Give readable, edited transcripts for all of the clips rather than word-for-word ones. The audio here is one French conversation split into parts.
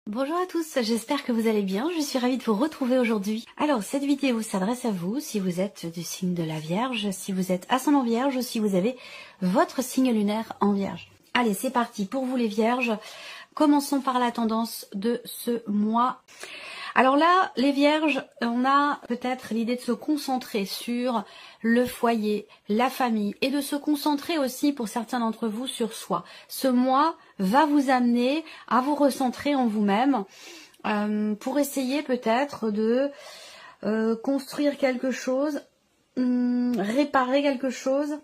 Bonjour à tous, j'espère que vous allez bien, je suis ravie de vous retrouver aujourd'hui. Alors cette vidéo s'adresse à vous si vous êtes du signe de la Vierge, si vous êtes ascendant Vierge, si vous avez votre signe lunaire en Vierge. Allez, c'est parti pour vous les Vierges, commençons par la tendance de ce mois. Alors là, les Vierges, on a peut-être l'idée de se concentrer sur le foyer, la famille et de se concentrer aussi pour certains d'entre vous sur soi. Ce mois va vous amener à vous recentrer en vous-même pour essayer peut-être de construire quelque chose, réparer quelque chose.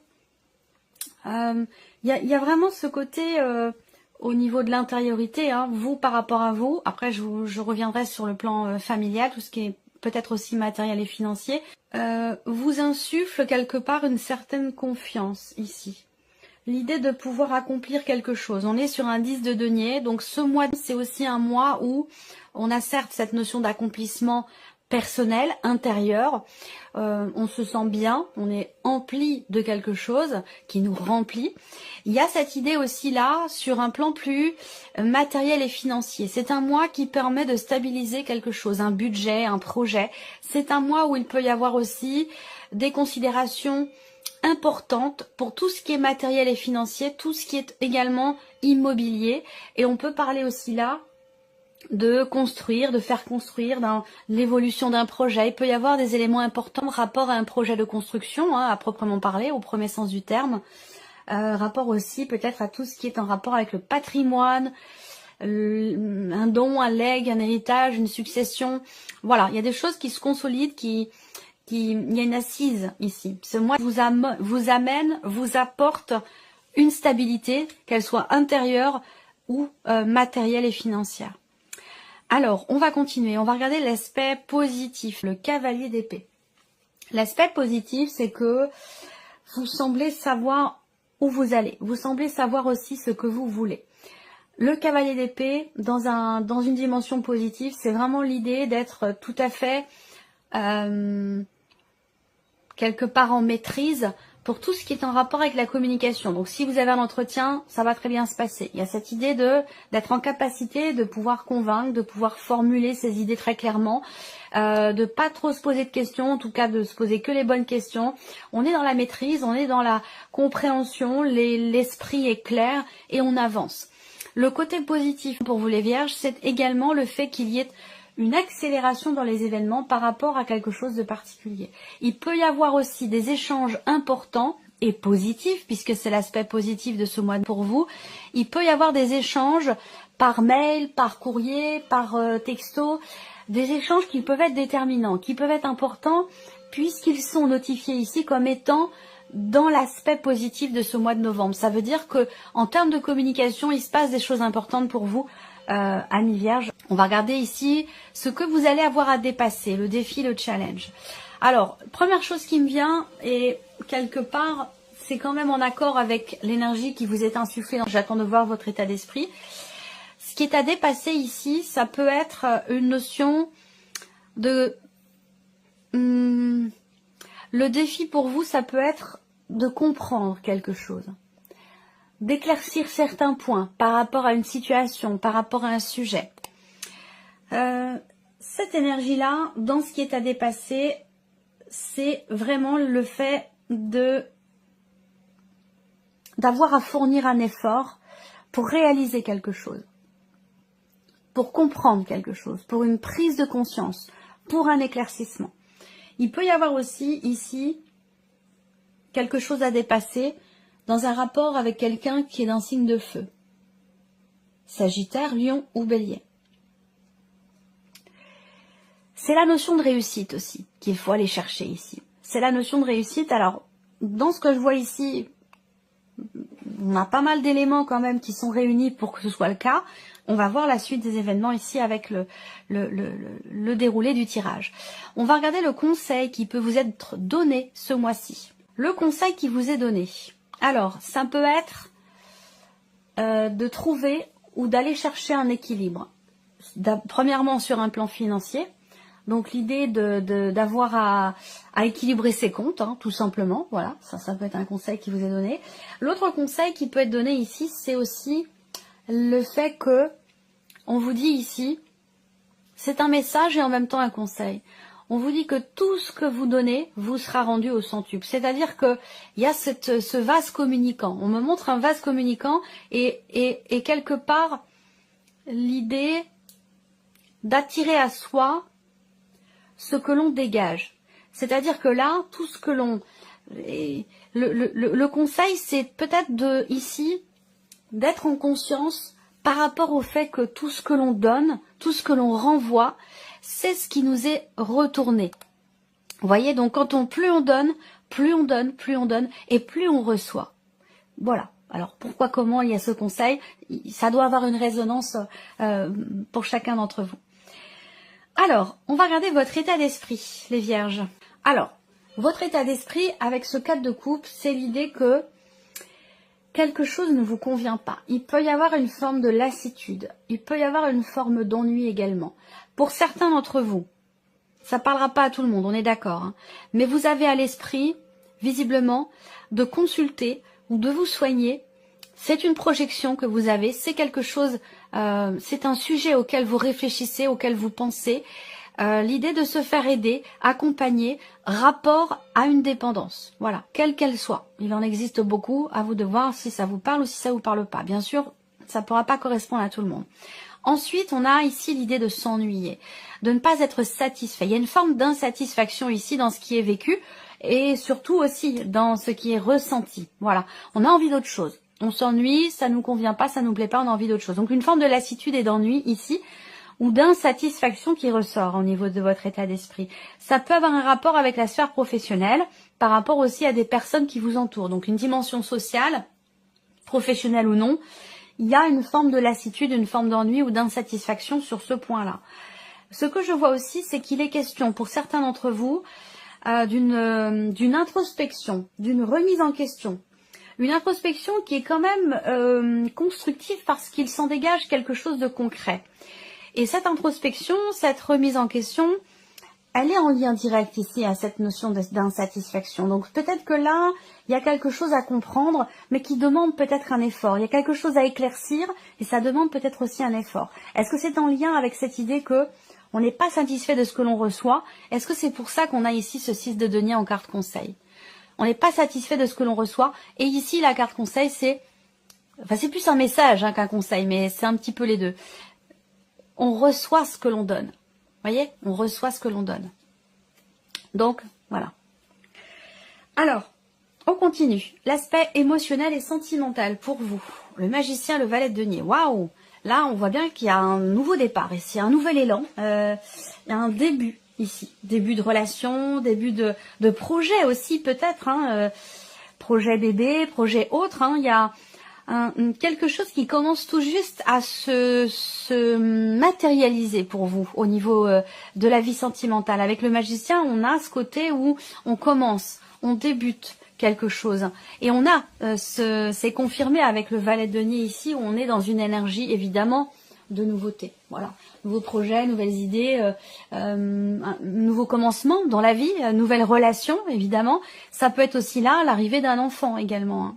Il y a vraiment ce côté... au niveau de l'intériorité, hein, vous par rapport à vous, après je reviendrai sur le plan familial, tout ce qui est peut-être aussi matériel et financier, vous insuffle quelque part une certaine confiance ici. L'idée de pouvoir accomplir quelque chose. On est sur un 10 de denier, donc ce mois c'est aussi un mois où on a certes cette notion d'accomplissement personnel, intérieur, on se sent bien, on est empli de quelque chose qui nous remplit. Il y a cette idée aussi là sur un plan plus matériel et financier. C'est un mois qui permet de stabiliser quelque chose, un budget, un projet. C'est un mois où il peut y avoir aussi des considérations importantes pour tout ce qui est matériel et financier, tout ce qui est également immobilier. Et on peut parler aussi là de construire, de faire construire dans l'évolution d'un projet. Il peut y avoir des éléments importants rapport à un projet de construction, hein, à proprement parler, au premier sens du terme. Rapport aussi peut-être à tout ce qui est en rapport avec le patrimoine, un don, un legs, un héritage, une succession. Voilà, il y a des choses qui se consolident, il y a une assise ici. Ce mois vous amène, vous apporte une stabilité, qu'elle soit intérieure ou matérielle et financière. Alors, on va continuer, on va regarder l'aspect positif, le cavalier d'épée. L'aspect positif, c'est que vous semblez savoir où vous allez. Vous semblez savoir aussi ce que vous voulez. Le cavalier d'épée, dans une dimension positive, c'est vraiment l'idée d'être tout à fait quelque part en maîtrise pour tout ce qui est en rapport avec la communication. Donc si vous avez un entretien, ça va très bien se passer. Il y a cette idée d'être en capacité de pouvoir convaincre, de pouvoir formuler ses idées très clairement, de pas trop se poser de questions, en tout cas de se poser que les bonnes questions. On est dans la maîtrise, on est dans la compréhension, l'esprit est clair et on avance. Le côté positif pour vous les Vierges, c'est également le fait qu'il y ait une accélération dans les événements par rapport à quelque chose de particulier. Il peut y avoir aussi des échanges importants et positifs, puisque c'est l'aspect positif de ce mois pour vous. Il peut y avoir des échanges par mail, par courrier, par texto, des échanges qui peuvent être déterminants, qui peuvent être importants, puisqu'ils sont notifiés ici comme étant dans l'aspect positif de ce mois de novembre. Ça veut dire que en termes de communication, il se passe des choses importantes pour vous, amis Vierge. On va regarder ici ce que vous allez avoir à dépasser, le défi, le challenge. Alors, première chose qui me vient, et quelque part, c'est quand même en accord avec l'énergie qui vous est insufflée. J'attends de voir votre état d'esprit. Ce qui est à dépasser ici, ça peut être une notion de... le défi pour vous, ça peut être de comprendre quelque chose, d'éclaircir certains points par rapport à une situation, par rapport à un sujet. Cette énergie-là, dans ce qui est à dépasser, c'est vraiment le fait d'avoir à fournir un effort pour réaliser quelque chose, pour comprendre quelque chose, pour une prise de conscience, pour un éclaircissement. Il peut y avoir aussi ici quelque chose à dépasser dans un rapport avec quelqu'un qui est d'un signe de feu. Sagittaire, Lion ou Bélier. C'est la notion de réussite aussi qu'il faut aller chercher ici. C'est la notion de réussite. Alors, dans ce que je vois ici, on a pas mal d'éléments quand même qui sont réunis pour que ce soit le cas. On va voir la suite des événements ici avec le déroulé du tirage. On va regarder le conseil qui peut vous être donné ce mois-ci. Le conseil qui vous est donné. Alors, ça peut être de trouver ou d'aller chercher un équilibre. Premièrement, sur un plan financier. Donc l'idée d'avoir à équilibrer ses comptes, hein, tout simplement. Voilà, ça peut être un conseil qui vous est donné. L'autre conseil qui peut être donné ici, c'est aussi le fait que on vous dit ici, c'est un message et en même temps un conseil. On vous dit que tout ce que vous donnez vous sera rendu au centuple. C'est-à-dire qu'il y a ce vase communicant. On me montre un vase communicant et quelque part l'idée d'attirer à soi ce que l'on dégage. C'est-à-dire que là, tout ce que l'on... Le conseil, c'est peut-être ici d'être en conscience par rapport au fait que tout ce que l'on donne, tout ce que l'on renvoie, c'est ce qui nous est retourné. Vous voyez, donc plus on donne, plus on donne, plus on donne, et plus on reçoit. Voilà. Alors, pourquoi, comment il y a ce conseil? Ça doit avoir une résonance pour chacun d'entre vous. Alors, on va regarder votre état d'esprit, les vierges. Alors, votre état d'esprit avec ce 4 de coupe, c'est l'idée que quelque chose ne vous convient pas. Il peut y avoir une forme de lassitude. Il peut y avoir une forme d'ennui également. Pour certains d'entre vous, ça ne parlera pas à tout le monde, on est d'accord. Hein, mais vous avez à l'esprit, visiblement, de consulter ou de vous soigner. C'est une projection que vous avez. C'est quelque chose, c'est un sujet auquel vous réfléchissez, auquel vous pensez. L'idée de se faire aider, accompagner, rapport à une dépendance, voilà, quelle qu'elle soit. Il en existe beaucoup, à vous de voir si ça vous parle ou si ça vous parle pas. Bien sûr, ça ne pourra pas correspondre à tout le monde. Ensuite, on a ici l'idée de s'ennuyer, de ne pas être satisfait. Il y a une forme d'insatisfaction ici dans ce qui est vécu et surtout aussi dans ce qui est ressenti. Voilà, on a envie d'autre chose. On s'ennuie, ça nous convient pas, ça nous plaît pas, on a envie d'autre chose. Donc une forme de lassitude et d'ennui ici, ou d'insatisfaction qui ressort au niveau de votre état d'esprit. Ça peut avoir un rapport avec la sphère professionnelle, par rapport aussi à des personnes qui vous entourent. Donc une dimension sociale, professionnelle ou non, il y a une forme de lassitude, une forme d'ennui ou d'insatisfaction sur ce point-là. Ce que je vois aussi, c'est qu'il est question pour certains d'entre vous d'une introspection, d'une remise en question. Une introspection qui est quand même constructive parce qu'il s'en dégage quelque chose de concret. Et cette introspection, cette remise en question, elle est en lien direct ici à cette notion d'insatisfaction. Donc peut-être que là, il y a quelque chose à comprendre, mais qui demande peut-être un effort. Il y a quelque chose à éclaircir et ça demande peut-être aussi un effort. Est-ce que c'est en lien avec cette idée que on n'est pas satisfait de ce que l'on reçoit? Est-ce que c'est pour ça qu'on a ici ce 6 de denier en carte conseil? On n'est pas satisfait de ce que l'on reçoit. Et ici, la carte conseil, c'est... Enfin, c'est plus un message qu'un conseil, mais c'est un petit peu les deux. On reçoit ce que l'on donne. Vous voyez? On reçoit ce que l'on donne. Donc, voilà. Alors, on continue. L'aspect émotionnel et sentimental pour vous. Le magicien, le valet de denier. Waouh! Là, on voit bien qu'il y a un nouveau départ ici, un nouvel élan. Il y a un début ici. Début de relation, début de projet aussi peut-être. Hein, projet bébé, projet autre. Hein, il y a... quelque chose qui commence tout juste à se matérialiser pour vous au niveau de la vie sentimentale. Avec le magicien, on a ce côté où on commence, on débute quelque chose. Et on a, c'est confirmé avec le valet de denier ici, où on est dans une énergie évidemment de nouveauté. Voilà, nouveaux projets, nouvelles idées, un nouveau commencement dans la vie, nouvelles relations évidemment. Ça peut être aussi là l'arrivée d'un enfant également. Hein.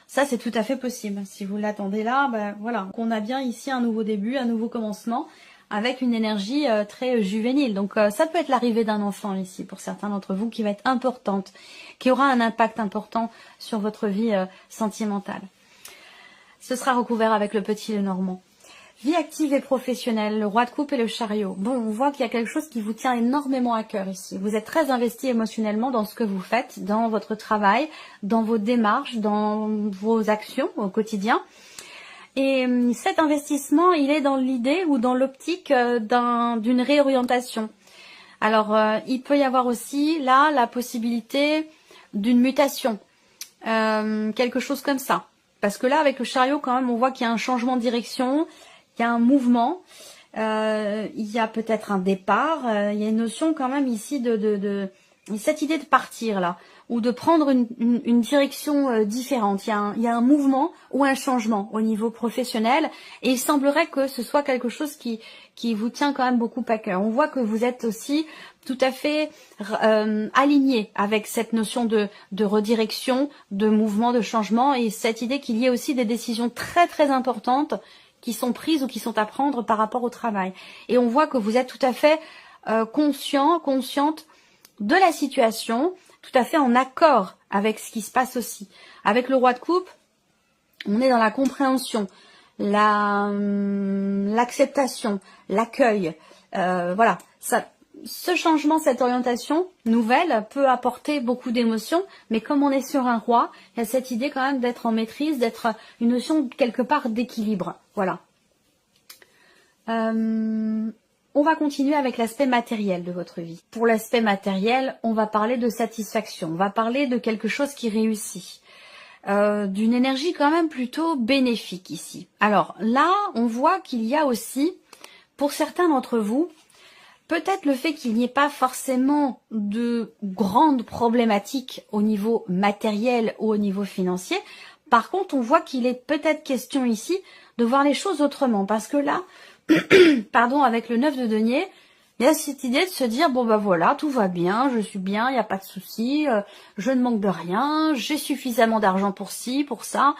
Ça, c'est tout à fait possible. Si vous l'attendez là, ben voilà. Donc, on a bien ici un nouveau début, un nouveau commencement, avec une énergie très juvénile. Donc, ça peut être l'arrivée d'un enfant ici, pour certains d'entre vous, qui va être importante, qui aura un impact important sur votre vie sentimentale. Ce sera recouvert avec le petit Lenormand. Vie active et professionnelle, le roi de coupe et le chariot. Bon, on voit qu'il y a quelque chose qui vous tient énormément à cœur ici. Vous êtes très investi émotionnellement dans ce que vous faites, dans votre travail, dans vos démarches, dans vos actions au quotidien. Et cet investissement, il est dans l'idée ou dans l'optique d'une réorientation. Alors, il peut y avoir aussi là la possibilité d'une mutation, quelque chose comme ça. Parce que là, avec le chariot, quand même, on voit qu'il y a un changement de direction. Il y a un mouvement, il y a peut-être un départ, il y a une notion quand même ici de cette idée de partir là, ou de prendre une direction différente. Il y a un mouvement ou un changement au niveau professionnel et il semblerait que ce soit quelque chose qui vous tient quand même beaucoup à cœur. On voit que vous êtes aussi tout à fait aligné avec cette notion de redirection, de mouvement, de changement et cette idée qu'il y ait aussi des décisions très très importantes qui sont prises ou qui sont à prendre par rapport au travail. Et on voit que vous êtes tout à fait consciente de la situation, tout à fait en accord avec ce qui se passe aussi. Avec le roi de coupe, on est dans la compréhension, l'acceptation, l'accueil. Voilà, ce changement, cette orientation nouvelle peut apporter beaucoup d'émotions, mais comme on est sur un roi, il y a cette idée quand même d'être en maîtrise, d'être une notion quelque part d'équilibre. Voilà. On va continuer avec l'aspect matériel de votre vie. Pour l'aspect matériel, on va parler de satisfaction, on va parler de quelque chose qui réussit. D'une énergie quand même plutôt bénéfique ici. Alors là, on voit qu'il y a aussi, pour certains d'entre vous, peut-être le fait qu'il n'y ait pas forcément de grandes problématiques au niveau matériel ou au niveau financier. Par contre, on voit qu'il est peut-être question ici de voir les choses autrement. Parce que là, pardon, avec le 9 de denier, il y a cette idée de se dire, bon ben voilà, tout va bien, je suis bien, il n'y a pas de souci, je ne manque de rien, j'ai suffisamment d'argent pour ci, pour ça.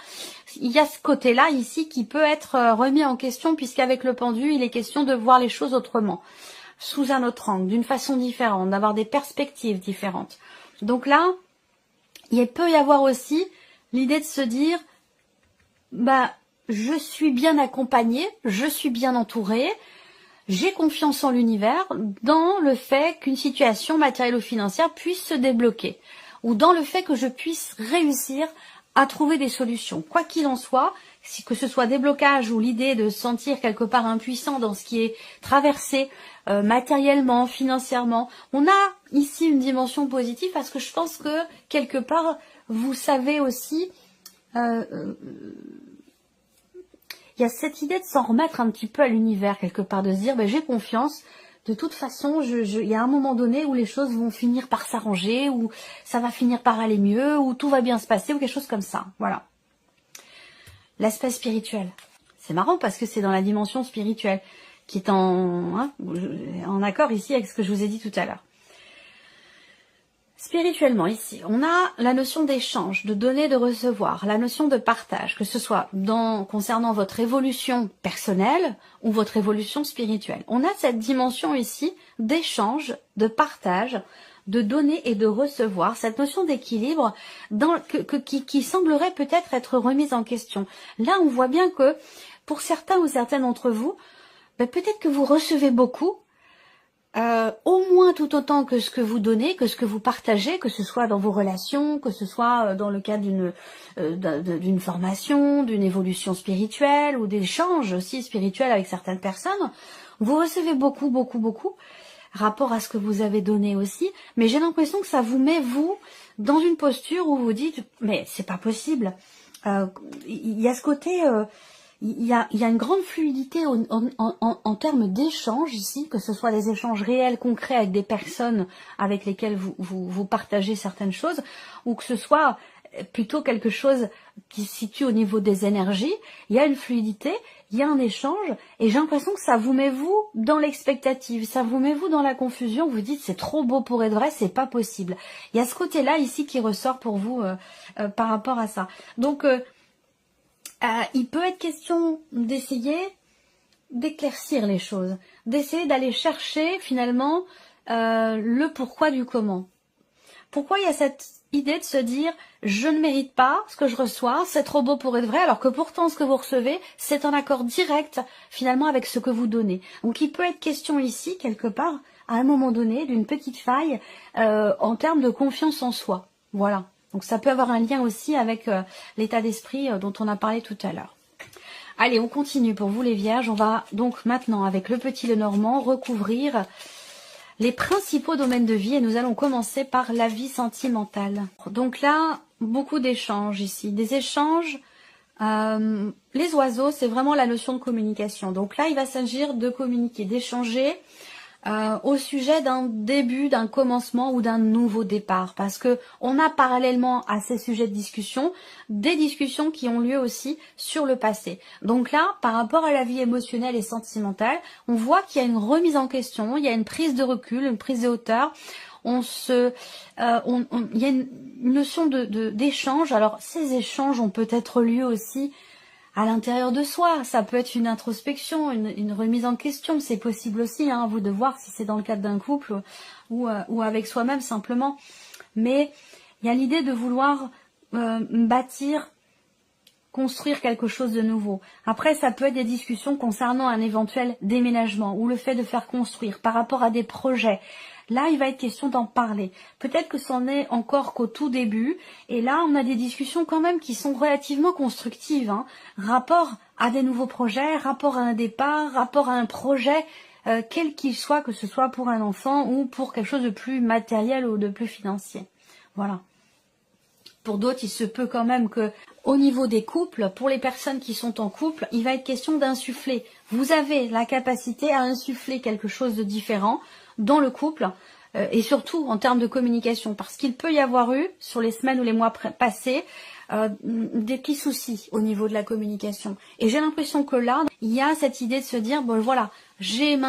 Il y a ce côté-là ici qui peut être remis en question, puisqu'avec le pendu, il est question de voir les choses autrement, sous un autre angle, d'une façon différente, d'avoir des perspectives différentes. Donc là, il peut y avoir aussi l'idée de se dire, bah, je suis bien accompagnée, je suis bien entourée, j'ai confiance en l'univers dans le fait qu'une situation matérielle ou financière puisse se débloquer, ou dans le fait que je puisse réussir à trouver des solutions. Quoi qu'il en soit, que ce soit des blocages ou l'idée de se sentir quelque part impuissant dans ce qui est traversé matériellement, financièrement, on a ici une dimension positive parce que je pense que quelque part, vous savez aussi, il y a cette idée de s'en remettre un petit peu à l'univers quelque part, de se dire ben, j'ai confiance, de toute façon, il y a un moment donné où les choses vont finir par s'arranger, où ça va finir par aller mieux, où tout va bien se passer, ou quelque chose comme ça, voilà. L'aspect spirituel, c'est marrant parce que c'est dans la dimension spirituelle, qui est en accord ici avec ce que je vous ai dit tout à l'heure. Spirituellement, ici, on a la notion d'échange, de donner, de recevoir, la notion de partage, que ce soit concernant votre évolution personnelle ou votre évolution spirituelle. On a cette dimension ici d'échange, de partage, de donner et de recevoir, cette notion d'équilibre qui semblerait peut-être être remise en question. Là, on voit bien que pour certains ou certaines d'entre vous, peut-être que vous recevez beaucoup, au moins tout autant que ce que vous donnez, que ce que vous partagez, que ce soit dans vos relations, que ce soit dans le cadre d'une formation, d'une évolution spirituelle ou d'échanges aussi spirituels avec certaines personnes. Vous recevez beaucoup, beaucoup, beaucoup, rapport à ce que vous avez donné aussi, mais j'ai l'impression que ça vous met, vous, dans une posture où vous dites, mais c'est pas possible. Il y a ce côté... Il y a une grande fluidité en termes d'échanges ici, que ce soit des échanges réels, concrets avec des personnes avec lesquelles vous partagez certaines choses, ou que ce soit plutôt quelque chose qui se situe au niveau des énergies. Il y a une fluidité, il y a un échange, et j'ai l'impression que ça vous met vous dans l'expectative, ça vous met vous dans la confusion, vous dites c'est trop beau pour être vrai, c'est pas possible. Il y a ce côté-là ici qui ressort pour vous par rapport à ça. Donc il peut être question d'essayer d'éclaircir les choses, d'essayer d'aller chercher finalement le pourquoi du comment. Pourquoi il y a cette idée de se dire je ne mérite pas ce que je reçois, c'est trop beau pour être vrai, alors que pourtant ce que vous recevez, c'est en accord direct finalement avec ce que vous donnez. Donc il peut être question ici, quelque part, à un moment donné, d'une petite faille en termes de confiance en soi. Voilà. Donc ça peut avoir un lien aussi avec l'état d'esprit dont on a parlé tout à l'heure. Allez, on continue pour vous les vierges. On va donc maintenant, avec le petit Lenormand, recouvrir les principaux domaines de vie et nous allons commencer par la vie sentimentale. Donc là, beaucoup d'échanges ici. Des échanges, les oiseaux, c'est vraiment la notion de communication. Donc là, il va s'agir de communiquer, d'échanger au sujet d'un début, d'un commencement ou d'un nouveau départ. Parce que on a parallèlement à ces sujets de discussion, des discussions qui ont lieu aussi sur le passé. Donc là, par rapport à la vie émotionnelle et sentimentale, on voit qu'il y a une remise en question, il y a une prise de recul, une prise de hauteur. Il y a une notion d'échange. Alors ces échanges ont peut-être lieu aussi à l'intérieur de soi. Ça peut être une introspection, une remise en question. C'est possible aussi, hein, à vous de voir si c'est dans le cadre d'un couple ou avec soi-même simplement. Mais il y a l'idée de vouloir bâtir, construire quelque chose de nouveau. Après, ça peut être des discussions concernant un éventuel déménagement ou le fait de faire construire par rapport à des projets. Là, il va être question d'en parler. Peut-être que c'en est encore qu'au tout début. Et là, on a des discussions quand même qui sont relativement constructives. Hein. Rapport à des nouveaux projets, rapport à un départ, rapport à un projet, quel qu'il soit, que ce soit pour un enfant ou pour quelque chose de plus matériel ou de plus financier. Voilà. Pour d'autres, il se peut quand même que, au niveau des couples, pour les personnes qui sont en couple, il va être question d'insuffler. Vous avez la capacité à insuffler quelque chose de différent dans le couple et surtout en termes de communication. Parce qu'il peut y avoir eu, sur les semaines ou les mois passés, des petits soucis au niveau de la communication. Et j'ai l'impression que là, il y a cette idée de se dire, bon voilà, j'ai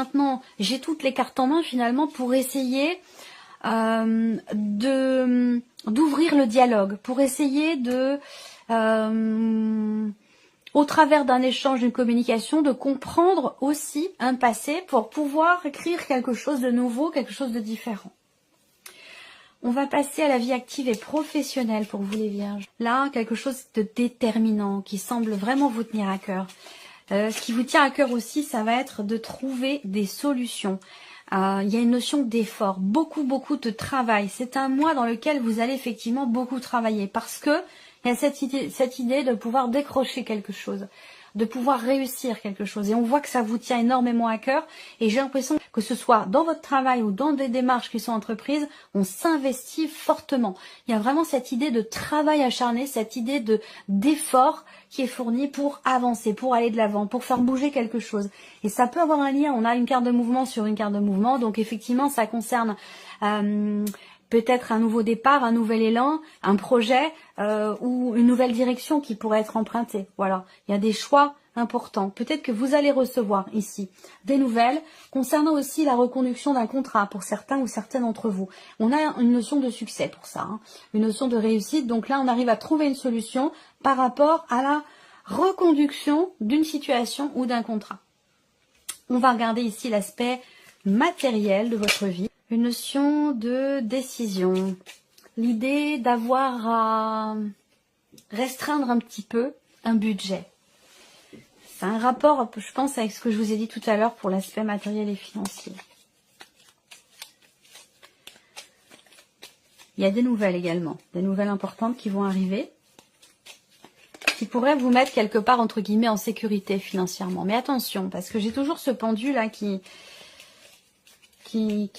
toutes les cartes en main finalement pour essayer d'ouvrir le dialogue, pour essayer de, au travers d'un échange, d'une communication, de comprendre aussi un passé pour pouvoir écrire quelque chose de nouveau, quelque chose de différent. On va passer à la vie active et professionnelle pour vous les vierges. Là, quelque chose de déterminant qui semble vraiment vous tenir à cœur. Ce qui vous tient à cœur aussi, ça va être de trouver des solutions. Il y a une notion d'effort, beaucoup de travail. C'est un mois dans lequel vous allez effectivement beaucoup travailler parce que il y a cette idée de pouvoir décrocher quelque chose, de pouvoir réussir quelque chose. Et on voit que ça vous tient énormément à cœur. Et j'ai l'impression que ce soit dans votre travail ou dans des démarches qui sont entreprises, on s'investit fortement. Il y a vraiment cette idée de travail acharné, cette idée d'effort qui est fourni pour avancer, pour aller de l'avant, pour faire bouger quelque chose. Et ça peut avoir un lien. On a une carte de mouvement sur une carte de mouvement. Donc effectivement, ça concerne peut-être un nouveau départ, un nouvel élan, un projet ou une nouvelle direction qui pourrait être empruntée. Voilà, il y a des choix importants. Peut-être que vous allez recevoir ici des nouvelles concernant aussi la reconduction d'un contrat pour certains ou certaines d'entre vous. On a une notion de succès pour ça, hein, une notion de réussite. Donc là, on arrive à trouver une solution par rapport à la reconduction d'une situation ou d'un contrat. On va regarder ici l'aspect matériel de votre vie. Une notion de décision, l'idée d'avoir à restreindre un petit peu un budget. C'est un rapport, je pense, avec ce que je vous ai dit tout à l'heure pour l'aspect matériel et financier. Il y a des nouvelles également, des nouvelles importantes qui vont arriver, qui pourraient vous mettre quelque part, entre guillemets, en sécurité financièrement. Mais attention, parce que j'ai toujours ce pendule là qui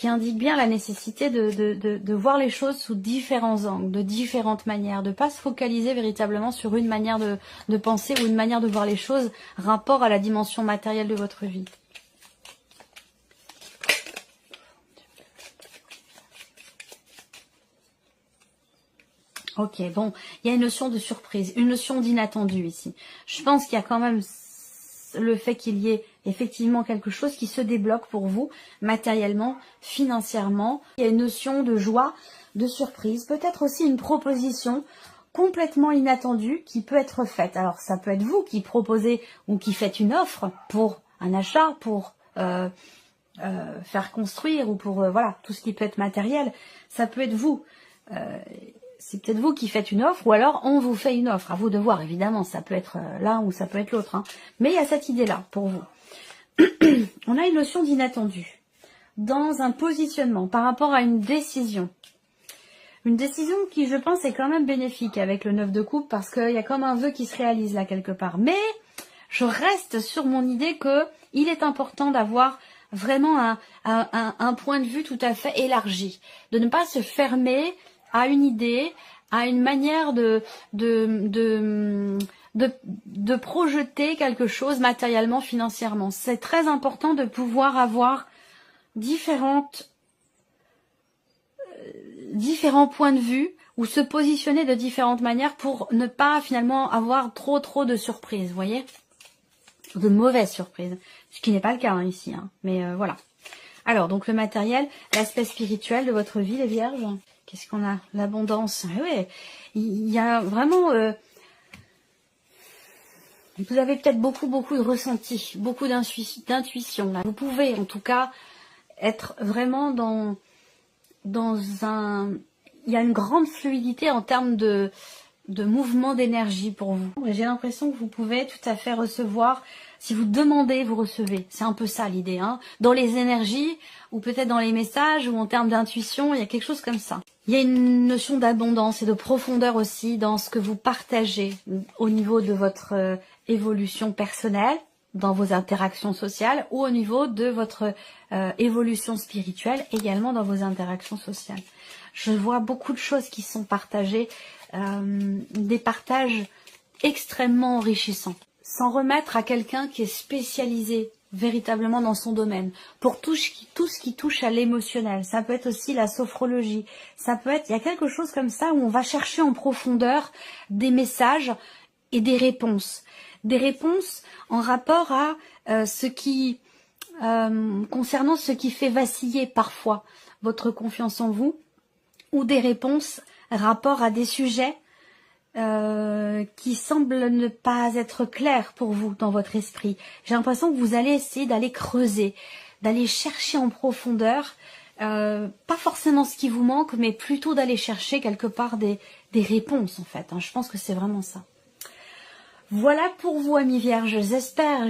indique bien la nécessité de voir les choses sous différents angles, de différentes manières, de ne pas se focaliser véritablement sur une manière de penser ou une manière de voir les choses rapport à la dimension matérielle de votre vie. Ok, bon, il y a une notion de surprise, une notion d'inattendu ici. Je pense qu'il y a quand même le fait qu'il y ait effectivement quelque chose qui se débloque pour vous, matériellement, financièrement. Il y a une notion de joie, de surprise, peut-être aussi une proposition complètement inattendue qui peut être faite. Alors ça peut être vous qui proposez ou qui faites une offre pour un achat, pour faire construire ou pour voilà tout ce qui peut être matériel. Ça peut être vous. C'est peut-être vous qui faites une offre ou alors on vous fait une offre. À vous de voir, évidemment. Ça peut être l'un ou ça peut être l'autre. Hein. Mais il y a cette idée-là pour vous. On a une notion d'inattendu dans un positionnement par rapport à une décision. Une décision qui, je pense, est quand même bénéfique avec le 9 de coupe parce qu'il y a comme un vœu qui se réalise là quelque part. Mais je reste sur mon idée qu'il est important d'avoir vraiment un point de vue tout à fait élargi. De ne pas se fermer à une idée, à une manière de projeter quelque chose matériellement, financièrement. C'est très important de pouvoir avoir différents points de vue ou se positionner de différentes manières pour ne pas finalement avoir trop de surprises, vous voyez, de mauvaises surprises, ce qui n'est pas le cas hein, ici, hein. Mais voilà. Alors, donc le matériel, l'aspect spirituel de votre vie, les vierges. Qu'est-ce qu'on a? L'abondance. Oui, il y a vraiment Vous avez peut-être beaucoup de ressenti, beaucoup d'intuition. Vous pouvez en tout cas être vraiment dans un... Il y a une grande fluidité en termes de mouvement d'énergie pour vous. J'ai l'impression que vous pouvez tout à fait recevoir. Si vous demandez, vous recevez. C'est un peu ça l'idée. Hein. Dans les énergies, ou peut-être dans les messages, ou en termes d'intuition, il y a quelque chose comme ça. Il y a une notion d'abondance et de profondeur aussi dans ce que vous partagez au niveau de votre évolution personnelle, dans vos interactions sociales, ou au niveau de votre évolution spirituelle, également dans vos interactions sociales. Je vois beaucoup de choses qui sont partagées, des partages extrêmement enrichissants. S'en remettre à quelqu'un qui est spécialisé véritablement dans son domaine, pour tout ce qui touche à l'émotionnel. Ça peut être aussi la sophrologie, ça peut être, il y a quelque chose comme ça où on va chercher en profondeur des messages et des réponses. Des réponses en rapport à concernant ce qui fait vaciller parfois votre confiance en vous, ou des réponses rapport à des sujets qui semblent ne pas être clairs pour vous dans votre esprit. J'ai l'impression que vous allez essayer d'aller creuser, d'aller chercher en profondeur, pas forcément ce qui vous manque, mais plutôt d'aller chercher quelque part des réponses en fait. Hein. Je pense que c'est vraiment ça. Voilà pour vous, amis vierges. J'espère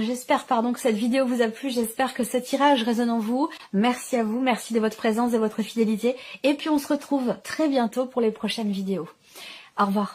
que cette vidéo vous a plu. J'espère que ce tirage résonne en vous. Merci à vous, merci de votre présence et de votre fidélité. Et puis on se retrouve très bientôt pour les prochaines vidéos. Au revoir.